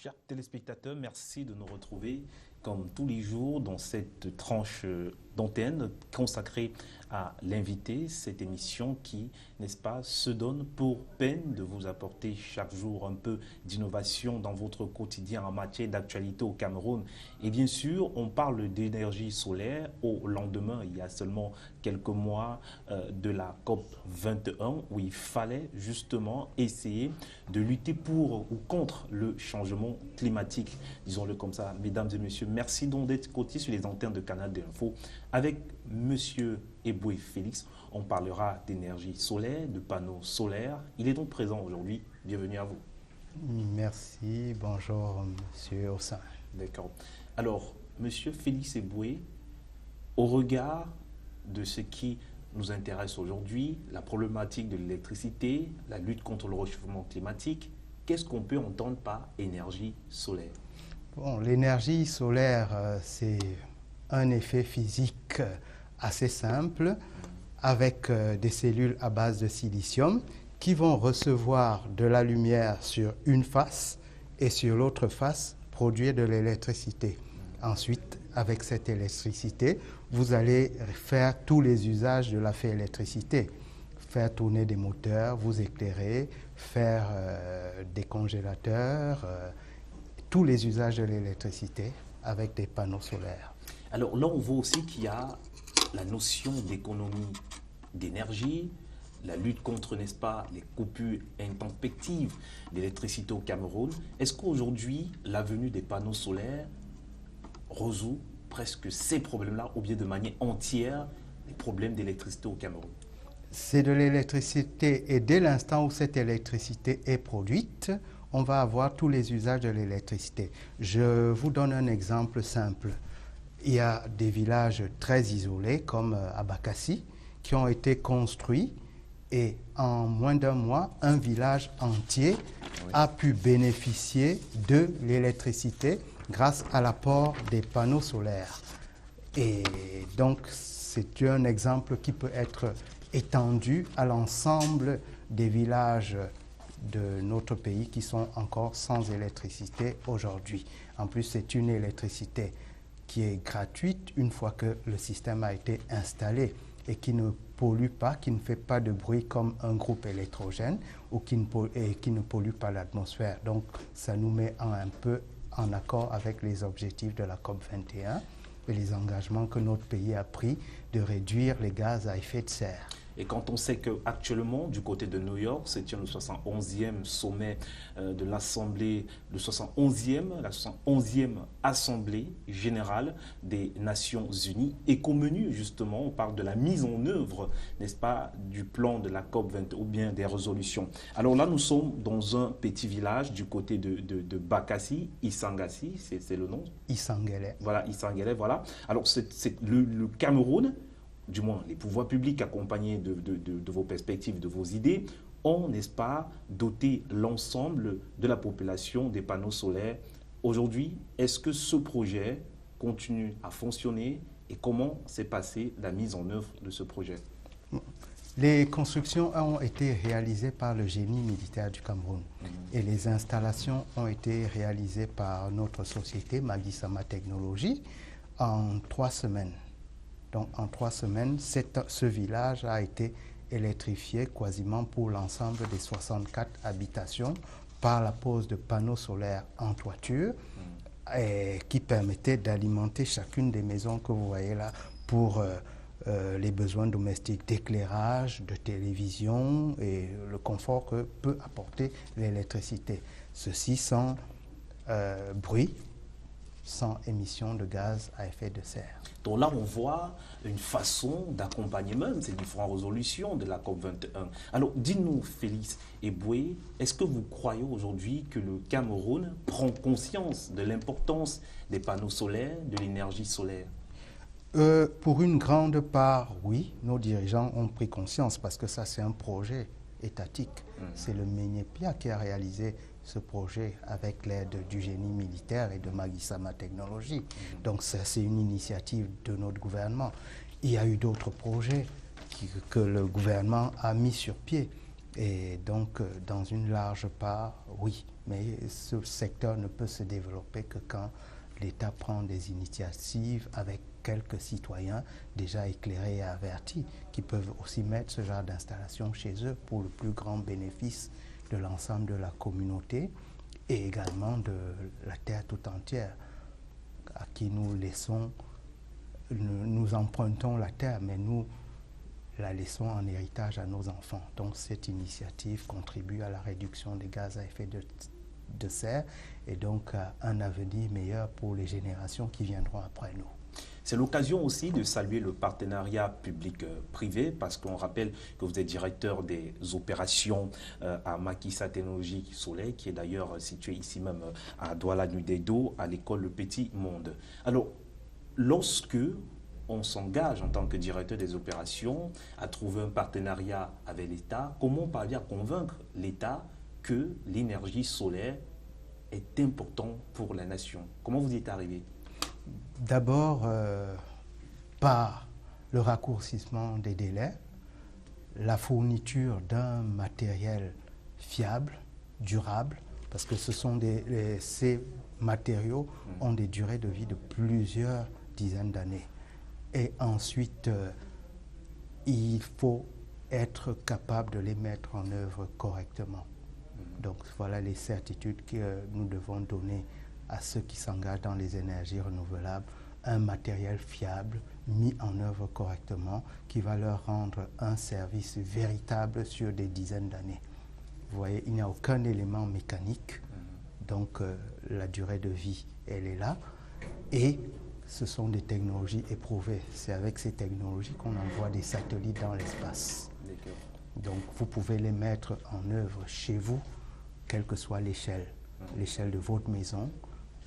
Chers téléspectateurs, merci de nous retrouver comme tous les jours dans cette tranche d'antenne consacrée à l'invité, cette émission qui, n'est-ce pas, se donne pour peine de vous apporter chaque jour un peu d'innovation dans votre quotidien en matière d'actualité au Cameroun. Et bien sûr, on parle d'énergie solaire au lendemain, il y a seulement quelques mois de la COP 21, où il fallait justement essayer de lutter pour ou contre le changement climatique, disons-le comme ça. Mesdames et messieurs, merci donc d'être cotés sur les antennes de Canal d'Info. Avec Monsieur Eboué Félix, on parlera d'énergie solaire, de panneaux solaires. Il est donc présent aujourd'hui. Bienvenue à vous. Merci, bonjour Monsieur Ossin. D'accord. Alors, Monsieur Félix Eboué, au regard de ce qui nous intéresse aujourd'hui, la problématique de l'électricité, la lutte contre le réchauffement climatique, qu'est-ce qu'on peut entendre par énergie solaire? Bon, l'énergie solaire, c'est un effet physique assez simple avec des cellules à base de silicium qui vont recevoir de la lumière sur une face et sur l'autre face produire de l'électricité. Ensuite, avec cette électricité, vous allez faire tous les usages de la électricité. Faire tourner des moteurs, vous éclairer, faire des congélateurs, tous les usages de l'électricité avec des panneaux solaires. Alors là, on voit aussi qu'il y a la notion d'économie d'énergie, la lutte contre, n'est-ce pas, les coupures intempestives d'électricité au Cameroun. Est-ce qu'aujourd'hui, la venue des panneaux solaires résout presque ces problèmes-là, ou bien de manière entière, les problèmes d'électricité au Cameroun? C'est de l'électricité, et dès l'instant où cette électricité est produite, on va avoir tous les usages de l'électricité. Je vous donne un exemple simple. Il y a des villages très isolés, comme à Bakassi, qui ont été construits, et en moins d'un mois, un village entier a pu bénéficier de l'électricité grâce à l'apport des panneaux solaires. Et donc, c'est un exemple qui peut être étendu à l'ensemble des villages de notre pays qui sont encore sans électricité aujourd'hui. En plus, c'est une électricité qui est gratuite une fois que le système a été installé et qui ne pollue pas, qui ne fait pas de bruit comme un groupe électrogène ou qui ne pollue pas l'atmosphère. Donc, ça nous met un peu en accord avec les objectifs de la COP 21 et les engagements que notre pays a pris de réduire les gaz à effet de serre. Et quand on sait qu'actuellement, du côté de New York, se tient le 71e sommet de l'Assemblée, la 71e Assemblée générale des Nations Unies. Et qu'au menu, justement, on parle de la mise en œuvre, n'est-ce pas, du plan de la COP20 ou bien des résolutions. Alors là, nous sommes dans un petit village du côté de Bakassi, Isangassi, c'est le nom? Isangele. Voilà, Isangele, voilà. Alors, c'est le Cameroun, du moins les pouvoirs publics accompagnés de vos perspectives, de vos idées, ont, n'est-ce pas, doté l'ensemble de la population des panneaux solaires. Aujourd'hui, est-ce que ce projet continue à fonctionner et comment s'est passée la mise en œuvre de ce projet? Les constructions ont été réalisées par le génie militaire du Cameroun et les installations ont été réalisées par notre société, Magisama Technologies, en 3 semaines. Donc en 3 semaines, ce village a été électrifié quasiment pour l'ensemble des 64 habitations par la pose de panneaux solaires en toiture qui permettaient d'alimenter chacune des maisons que vous voyez là pour les besoins domestiques d'éclairage, de télévision et le confort que peut apporter l'électricité. Ceci sans bruit, sans émission de gaz à effet de serre. Donc là, on voit une façon d'accompagner même ces différentes résolutions de la COP21. Alors, dites-nous, Félix Eboué, est-ce que vous croyez aujourd'hui que le Cameroun prend conscience de l'importance des panneaux solaires, de l'énergie solaire? Pour une grande part, oui, nos dirigeants ont pris conscience parce que ça, c'est un projet étatique. C'est le MENIEPIA qui a réalisé ce projet avec l'aide du génie militaire et de Magisama Technologies. Donc, ça, c'est une initiative de notre gouvernement. Il y a eu d'autres projets que le gouvernement a mis sur pied. Et donc, dans une large part, oui. Mais ce secteur ne peut se développer que quand l'État prend des initiatives avec quelques citoyens déjà éclairés et avertis qui peuvent aussi mettre ce genre d'installation chez eux pour le plus grand bénéfice de l'ensemble de la communauté et également de la terre tout entière à qui nous laissons, nous empruntons la terre, mais nous la laissons en héritage à nos enfants. Donc cette initiative contribue à la réduction des gaz à effet de serre et donc à un avenir meilleur pour les générations qui viendront après nous. C'est l'occasion aussi de saluer le partenariat public-privé parce qu'on rappelle que vous êtes directeur des opérations à Makissa Technologies Soleil, qui est d'ailleurs situé ici même à Douala-Nudedo, à l'école Le Petit Monde. Alors, lorsque on s'engage en tant que directeur des opérations à trouver un partenariat avec l'État, comment on parvient à convaincre l'État que l'énergie solaire est importante pour la nation? Comment vous y êtes arrivé? D'abord, par le raccourcissement des délais, la fourniture d'un matériel fiable, durable, parce que ces matériaux ont des durées de vie de plusieurs dizaines d'années. Et ensuite, il faut être capable de les mettre en œuvre correctement. Donc voilà les certitudes que nous devons donner à ceux qui s'engagent dans les énergies renouvelables, un matériel fiable, mis en œuvre correctement, qui va leur rendre un service véritable sur des dizaines d'années. Vous voyez, il n'y a aucun élément mécanique, donc la durée de vie, elle est là, et ce sont des technologies éprouvées. C'est avec ces technologies qu'on envoie des satellites dans l'espace. Donc vous pouvez les mettre en œuvre chez vous, quelle que soit l'échelle de votre maison,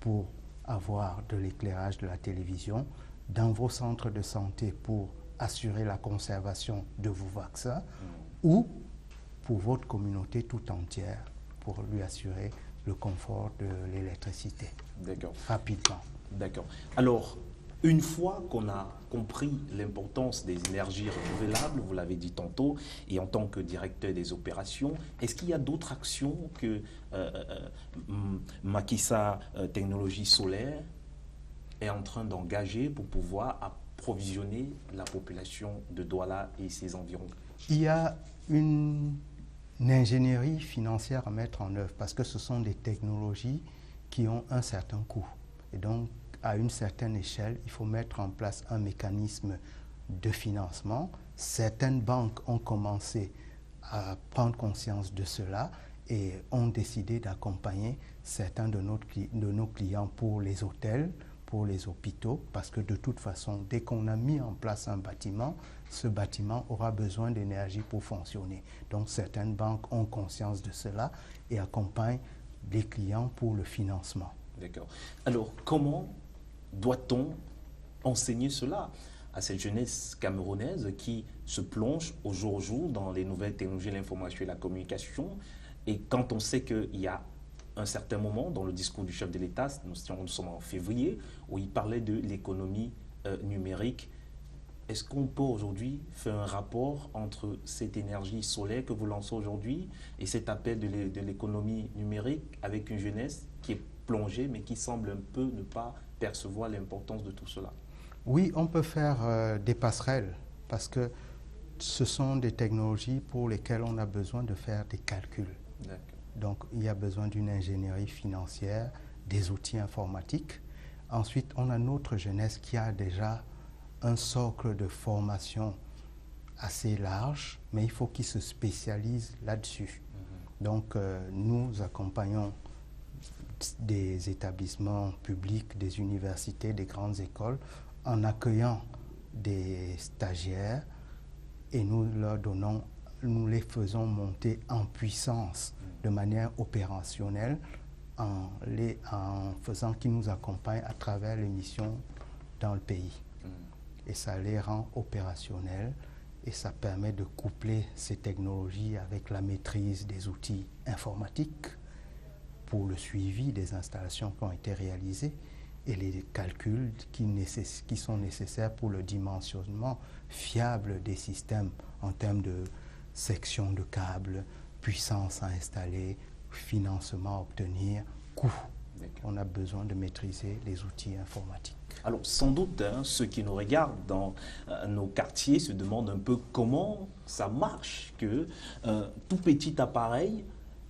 pour avoir de l'éclairage de la télévision, dans vos centres de santé pour assurer la conservation de vos vaccins, ou pour votre communauté tout entière, pour lui assurer le confort de l'électricité. D'accord. Rapidement. D'accord. Alors, une fois qu'on a compris l'importance des énergies renouvelables, vous l'avez dit tantôt, et en tant que directeur des opérations, est-ce qu'il y a d'autres actions que Makissa Technologies Solaire est en train d'engager pour pouvoir approvisionner la population de Douala et ses environs? Il y a une ingénierie financière à mettre en œuvre parce que ce sont des technologies qui ont un certain coût. Et donc, à une certaine échelle, il faut mettre en place un mécanisme de financement. Certaines banques ont commencé à prendre conscience de cela et ont décidé d'accompagner certains de nos clients pour les hôtels, pour les hôpitaux, parce que de toute façon, dès qu'on a mis en place un bâtiment, ce bâtiment aura besoin d'énergie pour fonctionner. Donc certaines banques ont conscience de cela et accompagnent les clients pour le financement. D'accord. Alors, comment doit-on enseigner cela à cette jeunesse camerounaise qui se plonge au jour dans les nouvelles technologies, l'information et la communication? Et quand on sait qu'il y a un certain moment, dans le discours du chef de l'État, nous sommes en février, où il parlait de l'économie numérique, est-ce qu'on peut aujourd'hui faire un rapport entre cette énergie solaire que vous lancez aujourd'hui et cet appel de l'économie numérique avec une jeunesse qui est plongée mais qui semble un peu ne pas percevoir l'importance de tout cela? Oui, on peut faire des passerelles parce que ce sont des technologies pour lesquelles on a besoin de faire des calculs. Donc, il y a besoin d'une ingénierie financière, des outils informatiques. Ensuite, on a notre jeunesse qui a déjà un socle de formation assez large, mais il faut qu'ils se spécialisent là-dessus. Donc, nous accompagnons des établissements publics, des universités, des grandes écoles, en accueillant des stagiaires et nous les faisons monter en puissance de manière opérationnelle en faisant qu'ils nous accompagnent à travers les missions dans le pays. et ça les rend opérationnels et ça permet de coupler ces technologies avec la maîtrise des outils informatiques pour le suivi des installations qui ont été réalisées et les calculs qui sont nécessaires pour le dimensionnement fiable des systèmes en termes de section de câbles, puissance à installer, financement à obtenir, coût. On a besoin de maîtriser les outils informatiques. Alors, sans doute, ceux qui nous regardent dans nos quartiers se demandent un peu comment ça marche que tout petit appareil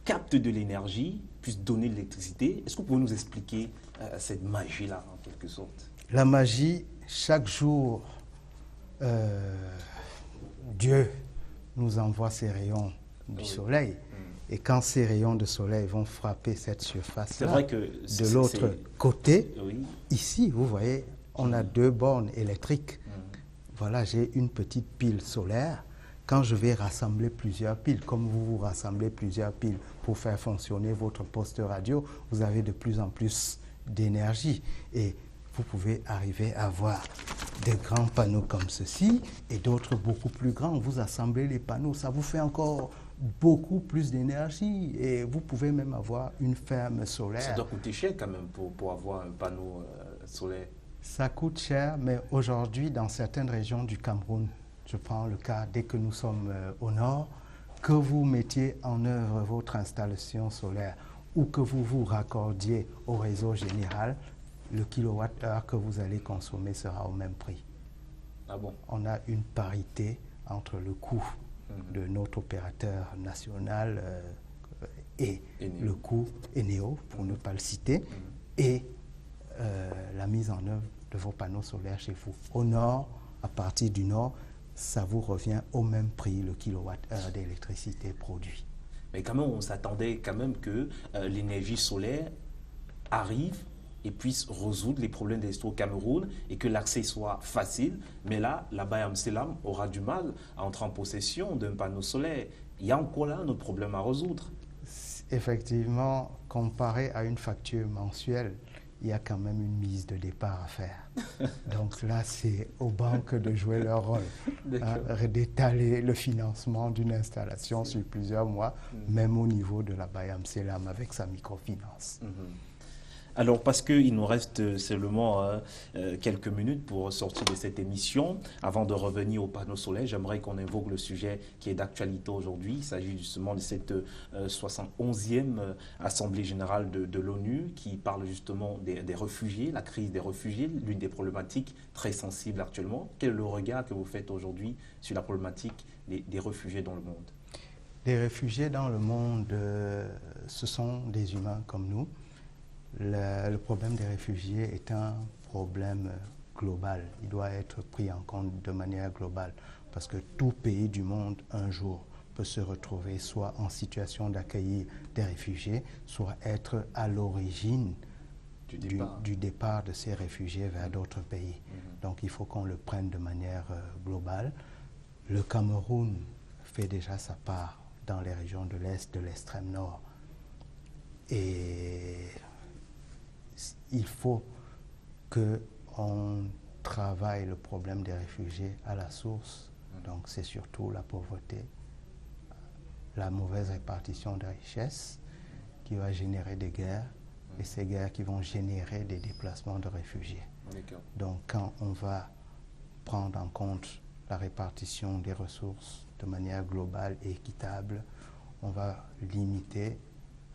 capte de l'énergie, puisse donner de l'électricité. Est-ce que vous pouvez nous expliquer cette magie-là, en quelque sorte? La magie, chaque jour, Dieu nous envoie ses rayons du soleil. Et quand ces rayons de soleil vont frapper cette surface-là, de l'autre côté, ici, vous voyez, on a 2 bornes électriques. Voilà, j'ai une petite pile solaire. Quand je vais rassembler plusieurs piles, comme vous rassemblez plusieurs piles pour faire fonctionner votre poste radio, vous avez de plus en plus d'énergie. Et vous pouvez arriver à avoir des grands panneaux comme ceci et d'autres beaucoup plus grands. Vous assemblez les panneaux, ça vous fait encore beaucoup plus d'énergie et vous pouvez même avoir une ferme solaire. Ça doit coûter cher quand même pour avoir un panneau solaire. Ça coûte cher, mais aujourd'hui, dans certaines régions du Cameroun, je prends le cas dès que nous sommes au nord, que vous mettiez en œuvre votre installation solaire ou que vous vous raccordiez au réseau général, le kilowattheure que vous allez consommer sera au même prix. Ah bon? On a une parité entre le coût de notre opérateur national et le coût Eneo, pour ne pas le citer, et la mise en œuvre de vos panneaux solaires chez vous. Au nord, à partir du nord, ça vous revient au même prix, le kilowattheure d'électricité produit. Mais quand même, on s'attendait quand même que l'énergie solaire arrive et puisse résoudre les problèmes des au Cameroun et que l'accès soit facile. Mais là, la Bayam Selam aura du mal à entrer en possession d'un panneau solaire. Il y a encore là notre problème à résoudre. Effectivement, comparé à une facture mensuelle, il y a quand même une mise de départ à faire. Donc là, c'est aux banques de jouer leur rôle, d'étaler le financement d'une installation sur plusieurs mois, même au niveau de la Bayam Selam avec sa microfinance. Alors, parce qu'il nous reste seulement quelques minutes pour sortir de cette émission, avant de revenir au panneau solaire, j'aimerais qu'on invoque le sujet qui est d'actualité aujourd'hui. Il s'agit justement de cette 71e Assemblée générale de l'ONU qui parle justement des réfugiés, la crise des réfugiés, l'une des problématiques très sensibles actuellement. Quel est le regard que vous faites aujourd'hui sur la problématique des réfugiés dans le monde? Les réfugiés dans le monde, ce sont des humains comme nous. Le problème des réfugiés est un problème global. Il doit être pris en compte de manière globale parce que tout pays du monde, un jour, peut se retrouver soit en situation d'accueillir des réfugiés, soit être à l'origine du départ de ces réfugiés vers d'autres pays. Donc il faut qu'on le prenne de manière globale. Le Cameroun fait déjà sa part dans les régions de l'Est, de l'extrême nord. Et il faut qu'on travaille le problème des réfugiés à la source. Donc c'est surtout la pauvreté, la mauvaise répartition des richesses qui va générer des guerres et ces guerres qui vont générer des déplacements de réfugiés. Donc quand on va prendre en compte la répartition des ressources de manière globale et équitable, on va limiter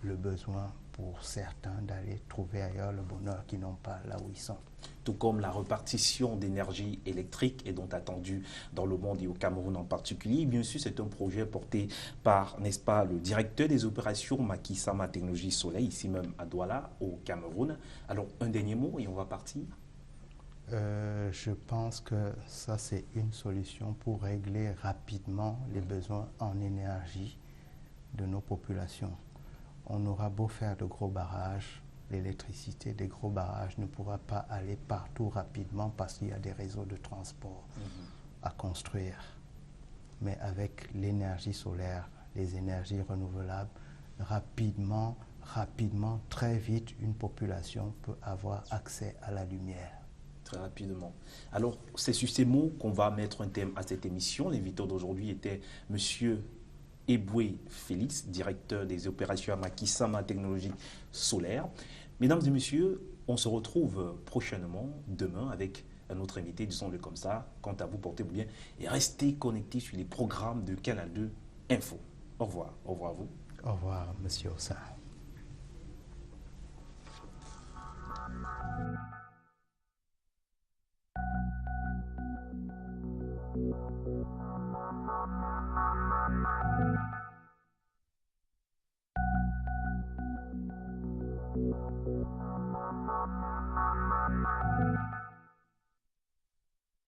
le besoin pour certains d'aller trouver ailleurs le bonheur qu'ils n'ont pas là où ils sont. Tout comme la répartition d'énergie électrique est donc attendue dans le monde et au Cameroun en particulier. Bien sûr, c'est un projet porté par, n'est-ce pas, le directeur des opérations Macky Sama Technologies Soleil, ici même à Douala, au Cameroun. Alors, un dernier mot et on va partir. Je pense que ça, c'est une solution pour régler rapidement les besoins en énergie de nos populations. On aura beau faire de gros barrages, l'électricité des gros barrages ne pourra pas aller partout rapidement parce qu'il y a des réseaux de transport à construire. Mais avec l'énergie solaire, les énergies renouvelables, rapidement, très vite, une population peut avoir accès à la lumière. Très rapidement. Alors, c'est sur ces mots qu'on va mettre un thème à cette émission. L'invité d'aujourd'hui était Monsieur Eboué Félix, directeur des opérations à Makisama Technologies Solaires. Mesdames et messieurs, on se retrouve prochainement, demain, avec un autre invité, disons-le comme ça. Quant à vous, portez-vous bien et restez connectés sur les programmes de Canal 2 Info. Au revoir. Au revoir à vous. Au revoir, Monsieur Ossin.